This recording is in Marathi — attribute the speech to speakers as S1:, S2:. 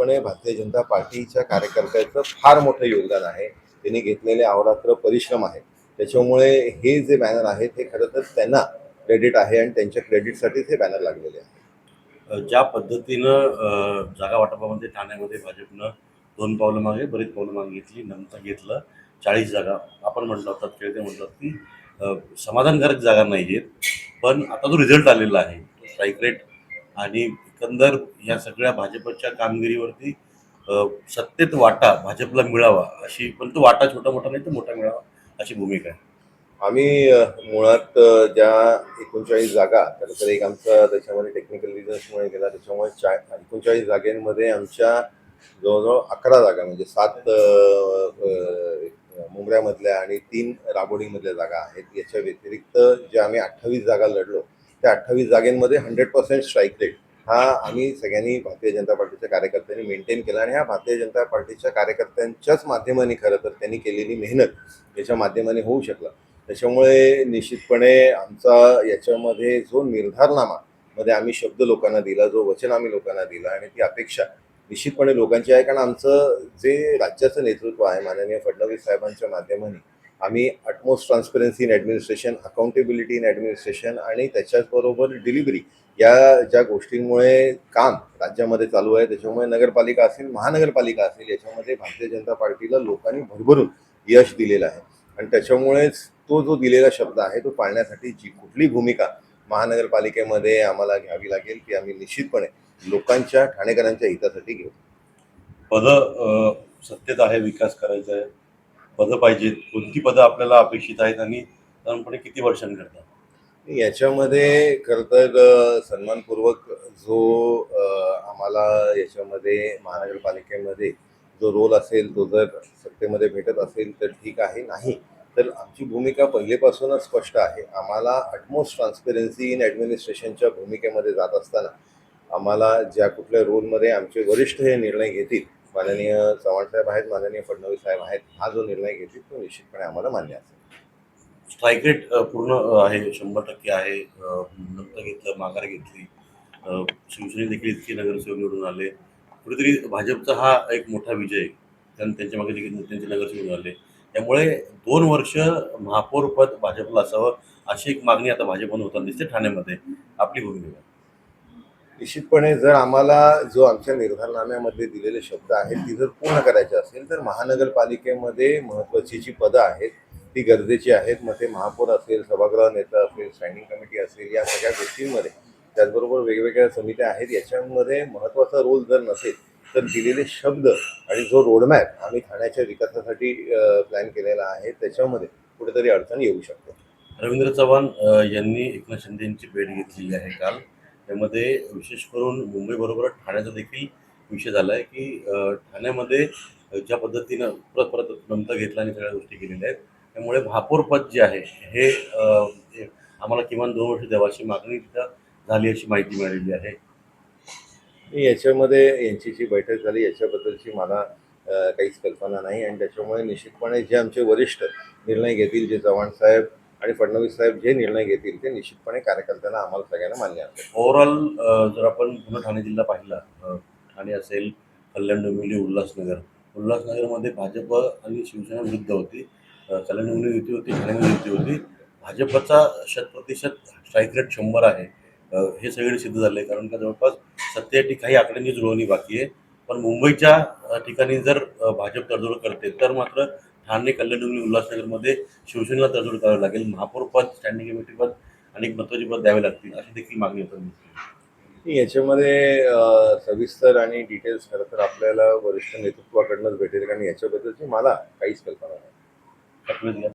S1: निश्चितपणे भारतीय जनता पार्टीच्या कार्यकर्त्याचं फार मोठं योगदान आहे. त्यांनी घेतलेले अहोरात्र परिश्रम आहे. त्याच्यामुळे हे जे बॅनर आहेत हे खरं तर त्यांना क्रेडिट आहे आणि त्यांच्या क्रेडिटसाठीच हे बॅनर लागलेले आहे.
S2: ज्या पद्धतीनं जागा वाटपामध्ये ठाण्यामध्ये भाजपनं 2 पावलं मागे बरीच पावलं मागे घेतली, नंतर घेतलं 40 जागा. आपण म्हटलं होतं, खेळते म्हटलं की समाधानकारक जागा नाही आहेत, पण आता जो रिझल्ट आलेला आहे स्ट्राईक रेट आणि एकंदर या सगळ्या भाजपच्या कामगिरीवरती सत्तेत वाटा भाजपला मिळावा अशी, पण तो वाटा छोटा मोठा नाही तर मोठा मिळावा अशी भूमिका आहे.
S1: आम्ही मुळात ज्या 39 जागा खरं तर एक आमचा त्याच्यामध्ये टेक्निकल रिझन्समुळे गेला, त्याच्यामुळे 39 जागेमध्ये आमच्या जवळजवळ 11 जागा म्हणजे 7 मुंबऱ्यामधल्या आणि 3 राबोडीमधल्या जागा आहेत. याच्या व्यतिरिक्त ज्या आम्ही 28 जागा लढलो त्या 28 जागांमध्ये 100% स्ट्राईक रेट हा आम्ही सगळ्यांनी भारतीय जनता पार्टीच्या कार्यकर्त्यांनी मेंटेन केला आणि ह्या भारतीय जनता पार्टीच्या कार्यकर्त्यांच्याच माध्यमाने खरं तर त्यांनी केलेली मेहनत याच्या माध्यमाने होऊ शकला. त्याच्यामुळे निश्चितपणे आमचा याच्यामध्ये जो निर्धारनामा मध्ये आम्ही शब्द लोकांना दिला, जो वचन आम्ही लोकांना दिला आणि ती अपेक्षा निश्चितपणे लोकांची आहे. कारण आमचं जे राज्याचं नेतृत्व आहे माननीय फडणवीस साहेबांच्या माध्यमाने आम्ही utmost transparency in administration, accountability in administration आणि त्याच्याचबरोबर डिलिव्हरी या ज्या गोष्टींमुळे काम राज्यामध्ये चालू आहे, त्याच्यामुळे नगरपालिका असेल महानगरपालिका असेल याच्यामध्ये भारतीय जनता पार्टीला लोकांनी भरभरून यश दिलेलं आहे. आणि त्याच्यामुळेच तो जो दिलेला शब्द आहे तो पाळण्यासाठी जी कुठली भूमिका महानगरपालिकेमध्ये आम्हाला घ्यावी लागेल ती आम्ही निश्चितपणे लोकांच्या ठाणेकरांच्या हितासाठी घेऊ.
S2: पदं सत्तेत आहे, विकास करायचा आहे, पदं पाहिजेत. कोणती पदं आपल्याला अपेक्षित आहेत आणि साधारणपणे किती वर्षांकरता?
S1: याच्यामध्ये खरं तर सन्मानपूर्वक जो आम्हाला याच्यामध्ये महानगरपालिकेमध्ये जो रोल असेल तो जर सत्तेमध्ये भेटत असेल तर ठीक आहे, नाही तर आमची भूमिका पहिलेपासूनच स्पष्ट आहे. आम्हाला अटमोस्ट ट्रान्सपरन्सी इन ॲडमिनिस्ट्रेशनच्या भूमिकेमध्ये जात असताना आम्हाला ज्या कुठल्या रोलमध्ये आमचे वरिष्ठ हे निर्णय घेतील, माननीय चव्हाणसाहेब आहेत, माननीय फडणवीस साहेब आहेत, हा जो निर्णय घेतील तो निश्चितपणे आम्हाला मान्य असेल.
S2: स्ट्राईक रेट पूर्ण आहे, 100% आहे. नंतर घेतलं, माघार घेतली. शिवसेने देखील इतके नगरसेवक निवडून आले. कुठेतरी भाजपचा हा एक मोठा विजय आहे. कारण त्यांच्या मागे देखील त्यांचे नगरसेवक आले. त्यामुळे 2 वर्ष महापौर पद भाजपला असावं अशी एक मागणी आता भाजपनं होताना दिसते ठाण्यामध्ये. आपली भूमिका?
S1: निश्चितपणे जर आम्हाला जो आमच्या निर्धारनाम्यामध्ये दिलेले शब्द आहेत ती जर पूर्ण करायचे असेल तर महानगरपालिकेमध्ये महत्त्वाची जी पदं आहेत ती गरजेची आहेत. मग ते महापौर असेल, सभागृह नेता असेल, स्टँडिंग कमिटी असेल, या सगळ्या गोष्टींमध्ये त्याचबरोबर वेगवेगळ्या समित्या आहेत. याच्यामध्ये महत्त्वाचा रोल जर नसेल तर दिलेले शब्द आणि जो रोडमॅप आम्ही ठाण्याच्या विकासासाठी प्लॅन केलेला आहे त्याच्यामध्ये कुठेतरी अडचण येऊ शकते.
S2: रवींद्र चव्हाण यांनी एकनाथ शिंदे यांची भेट घेतलेली आहे काल. त्यामध्ये विशेष करून मुंबईबरोबर ठाण्याचा देखील विषय झाला आहे की ठाण्यामध्ये ज्या पद्धतीनं परत नंतर घेतला आणि सगळ्या गोष्टी केलेल्या आहेत, त्यामुळे महापौर पद जे आहे हे हे आम्हाला किमान 2 वर्ष द्यावं अशी मागणी तिथं झाली अशी माहिती मिळालेली आहे.
S1: याच्यामध्ये यांची जी बैठक झाली याच्याबद्दलची मला काहीच कल्पना नाही आणि त्याच्यामुळे निश्चितपणे जे आमचे वरिष्ठ निर्णय घेतील, जे चव्हाण साहेब आणि फडणवीस साहेब जे निर्णय घेतील ते निश्चितपणे कार्यकर्त्यांना आम्हाला सगळ्यांना मान्य असेल.
S2: ओव्हरऑल जर आपण पूर्ण ठाणे जिल्हा पाहिला, ठाणे असेल, कल्याण, डोंबिवली, उल्हासनगरमध्ये भाजप आणि शिवसेना विरुद्ध होती. कल्याण डोंबिवली युती होती, ठाण्यामध्ये युती होती. भाजपचा 100% स्ट्राईक रेट 100 आहे. हे सगळे सिद्ध झाले, कारण का जवळपास सत्तेसाठी काही आकड्यांची जुळवणी बाकी आहे. पण मुंबईच्या ठिकाणी जर भाजप तडजोड करते तर मात्र ठाणे, कल्याण, डोंबिवली, उल्हासनगरमध्ये शिवसेनेला तडजोड करावी लागेल. महापौर पद, स्टँडिंग कमिटी पद आणि एक महत्त्वाची पद द्यावी लागतील अशी देखील मागणी होती.
S1: याच्यामध्ये सविस्तर आणि डिटेल्स खरं तर आपल्याला वरिष्ठ नेतृत्वाकडूनच भेटेल कारण याच्याबद्दलची मला काहीच कल्पना नाही.